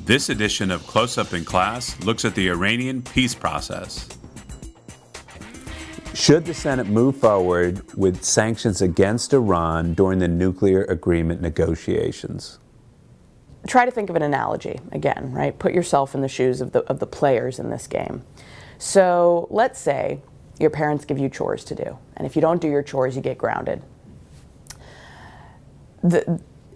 This edition of Close Up in Class looks at the Iranian peace process. Should the Senate move forward with sanctions against Iran during the nuclear agreement negotiations? Try to think of an analogy again, right? Put yourself in the shoes of the players in this game. So let's say your parents give you chores to do, and if you don't do your chores, you get grounded.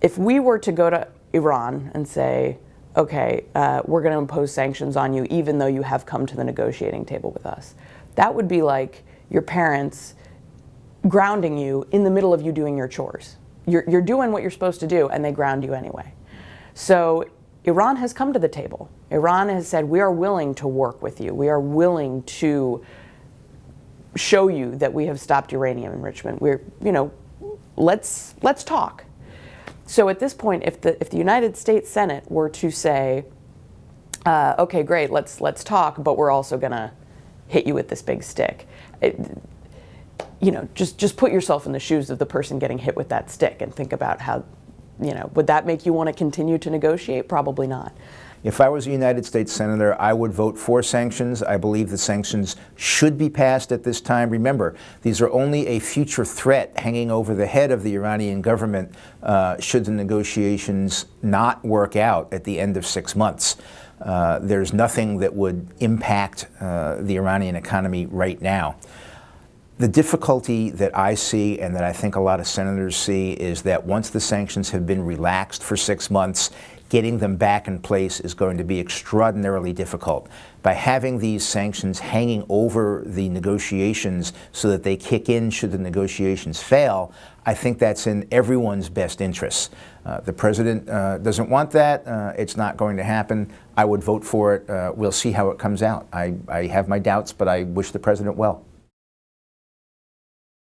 If we were to go to Iran and say, okay, we're going to impose sanctions on you even though you have come to the negotiating table with us, that would be like your parents grounding you in the middle of you doing your chores. You're doing what you're supposed to do, and they ground you anyway. So Iran has come to the table. Iran has said, we are willing to work with you. We are willing to show you that we have stopped uranium enrichment. Let's talk. So at this point, if the United States Senate were to say, okay, great, let's talk, but we're also going to hit you with this big stick. Just put yourself in the shoes of the person getting hit with that stick and think about how, would that make you want to continue to negotiate? Probably not. If I was a United States Senator, I would vote for sanctions. I believe the sanctions should be passed at this time. Remember, these are only a future threat hanging over the head of the Iranian government should the negotiations not work out at the end of 6 months. There's nothing that would impact the Iranian economy right now. The difficulty that I see and that I think a lot of senators see is that once the sanctions have been relaxed for 6 months, getting them back in place is going to be extraordinarily difficult. By having these sanctions hanging over the negotiations so that they kick in should the negotiations fail, I think that's in everyone's best interests. The president doesn't want that. It's not going to happen. I would vote for it. We'll see how it comes out. I have my doubts, but I wish the president well.